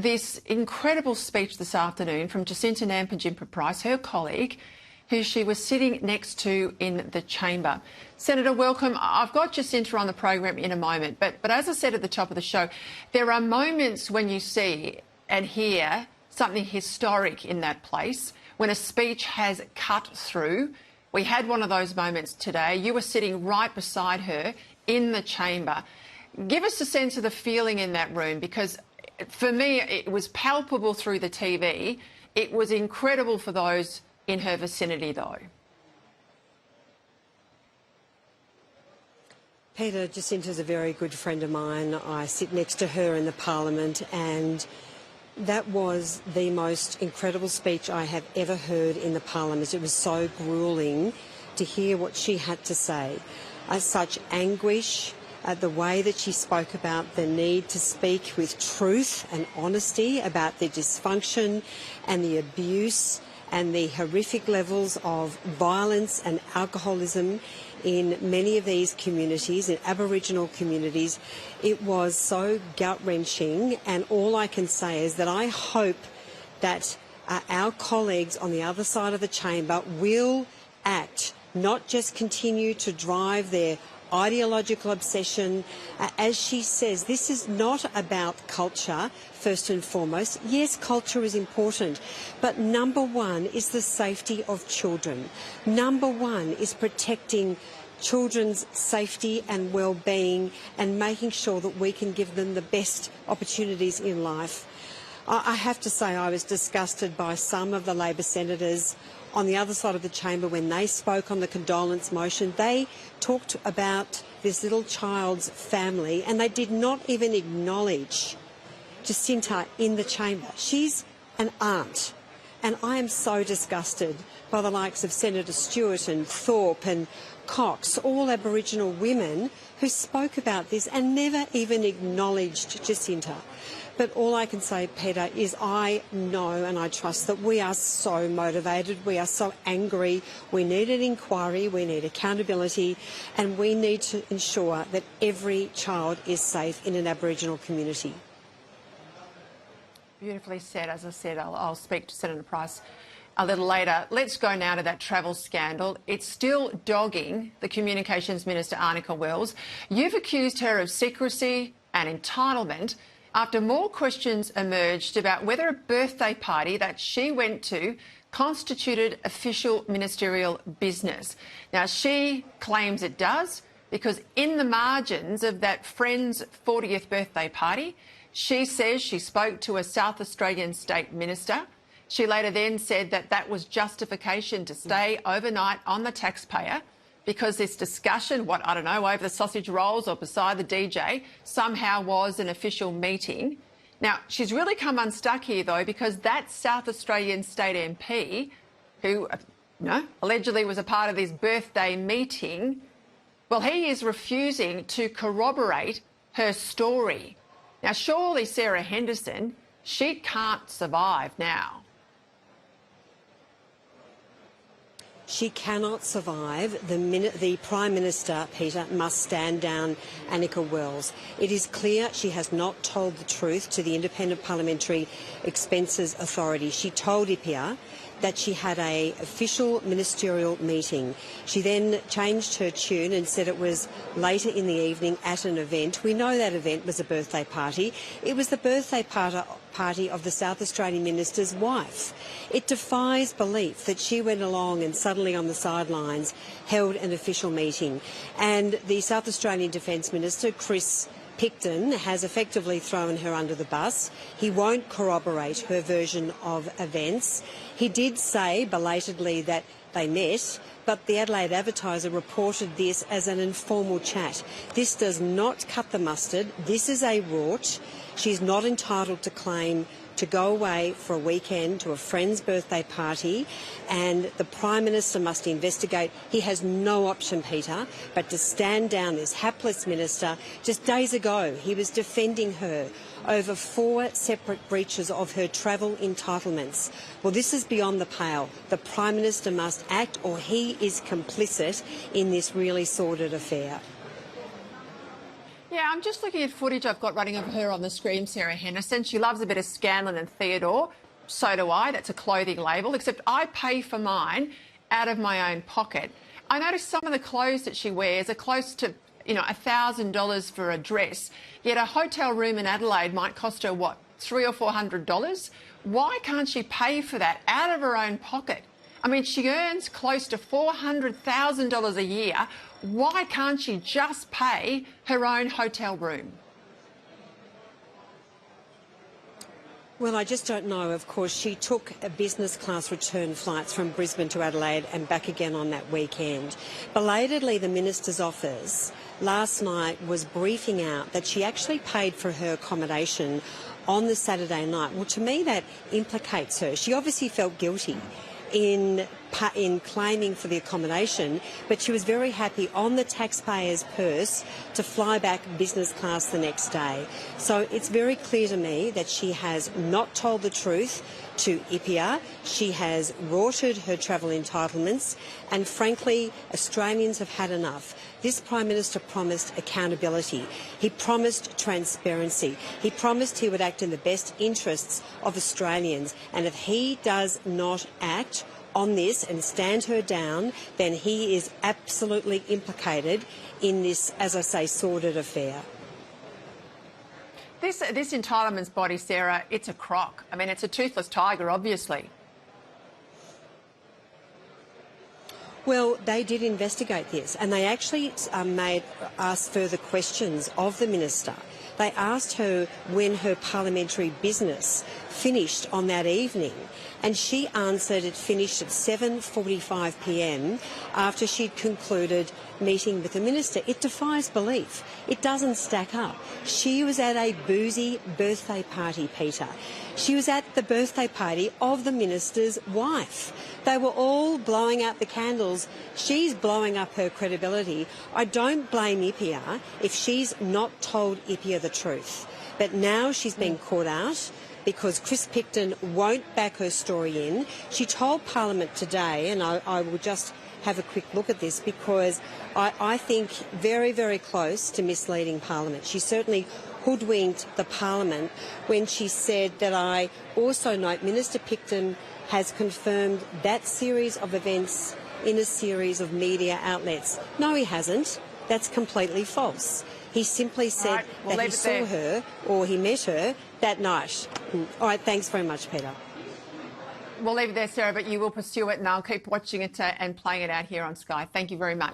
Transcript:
this incredible speech this afternoon from Jacinta Nampijinpa-Price, her colleague, who she was sitting next to in the chamber. Senator, welcome. I've got Jacinta on the program in a moment, but as I said at the top of the show, there are moments when you see and hear something historic in that place, when a speech has cut through. We had one of those moments today. You were sitting right beside her in the chamber. Give us a sense of the feeling in that room, because for me, it was palpable through the TV. It was incredible for those in her vicinity, though. Peter, Jacinta's a very good friend of mine. I sit next to her in the Parliament, and that was the most incredible speech I have ever heard in the Parliament. It was so gruelling to hear what she had to say. Such anguish, the way that she spoke about the need to speak with truth and honesty about the dysfunction and the abuse and the horrific levels of violence and alcoholism in many of these communities, in Aboriginal communities. It was so gut-wrenching, and all I can say is that I hope that our colleagues on the other side of the chamber will act, not just continue to drive their ideological obsession. As she says, this is not about culture, first and foremost. Yes, culture is important, but number one is the safety of children. Number one is protecting children's safety and well-being and making sure that we can give them the best opportunities in life. I have to say I was disgusted by some of the Labor senators on the other side of the chamber when they spoke on the condolence motion. They talked about this little child's family and they did not even acknowledge Jacinta in the chamber. She's an aunt, and I am so disgusted by the likes of Senator Stewart and Thorpe and Cox, all Aboriginal women who spoke about this and never even acknowledged Jacinta. But all I can say, Peter, is I know and I trust that we are so motivated, we are so angry, we need an inquiry, we need accountability, and we need to ensure that every child is safe in an Aboriginal community. Beautifully said. As I said, I'll speak to Senator Price a little later. Let's go now to that travel scandal. It's still dogging the Communications Minister, Arnica Wells. You've accused her of secrecy and entitlement after more questions emerged about whether a birthday party that she went to constituted official ministerial business. Now, she claims it does because in the margins of that friend's 40th birthday party, she says she spoke to a South Australian state minister. She later then said that that was justification to stay overnight on the taxpayer because this discussion, I don't know, over the sausage rolls or beside the DJ, somehow was an official meeting. Now, she's really come unstuck here, though, because that South Australian state MP, who, allegedly was a part of this birthday meeting, well, he is refusing to corroborate her story. Now, surely Sarah Henderson, she can't survive now. She cannot survive. The Prime Minister, Peter, must stand down Arnica Wells. It is clear she has not told the truth to the Independent Parliamentary Expenses Authority. She told IPIA that she had an official ministerial meeting. She then changed her tune and said it was later in the evening at an event. We know that event was a birthday party. It was the birthday party of the South Australian minister's wife. It defies belief that she went along and suddenly on the sidelines held an official meeting. And the South Australian Defence Minister, Chris Picton, has effectively thrown her under the bus. He won't corroborate her version of events. He did say belatedly that they met, but the Adelaide Advertiser reported this as an informal chat. This does not cut the mustard. This is a rort. She's not entitled to claim to go away for a weekend to a friend's birthday party, and the Prime Minister must investigate. He has no option, Peter, but to stand down this hapless minister. Just days ago, he was defending her over 4 separate breaches of her travel entitlements. Well, this is beyond the pale. The Prime Minister must act or he is complicit in this really sordid affair. Yeah, I'm just looking at footage I've got running of her on the screen, Sarah Henderson. She loves a bit of Scanlon and Theodore. So do I. That's a clothing label, except I pay for mine out of my own pocket. I notice some of the clothes that she wears are close to, $1,000 for a dress, yet a hotel room in Adelaide might cost her, what, $300 or $400? Why can't she pay for that out of her own pocket? I mean, she earns close to $400,000 a year. Why can't she just pay her own hotel room? Well, I just don't know. Of course, she took a business class return flights from Brisbane to Adelaide and back again on that weekend. Belatedly, the Minister's office last night was briefing out that she actually paid for her accommodation on the Saturday night. Well, to me, that implicates her. She obviously felt guilty in claiming for the accommodation, but she was very happy on the taxpayer's purse to fly back business class the next day. So it's very clear to me that she has not told the truth to IPIA. She has rorted her travel entitlements, and frankly, Australians have had enough. This Prime Minister promised accountability. He promised transparency. He promised he would act in the best interests of Australians. And if he does not act on this and stand her down, then he is absolutely implicated in this, as I say, sordid affair. This entitlements body, Sarah, it's a crock. I mean, it's a toothless tiger, obviously. Well, they did investigate this, and they actually asked further questions of the Minister. They asked her when her parliamentary business finished on that evening, and she answered it finished at 7:45 p.m. after she'd concluded meeting with the Minister. It defies belief. It doesn't stack up. She was at a boozy birthday party, Peter. She was at the birthday party of the Minister's wife. They were all blowing out the candles. She's blowing up her credibility. I don't blame IPIA if she's not told IPIA the truth. But now she's been caught out because Chris Picton won't back her story in. She told Parliament today, and I will just have a quick look at this because I think very, very close to misleading Parliament. She certainly hoodwinked the Parliament when she said that I also note Minister Picton has confirmed that series of events in a series of media outlets. No, he hasn't. That's completely false. He simply said that he saw her or he met her that night. All right, thanks very much, Peter. We'll leave it there, Sarah, but you will pursue it and I'll keep watching it and playing it out here on Sky. Thank you very much.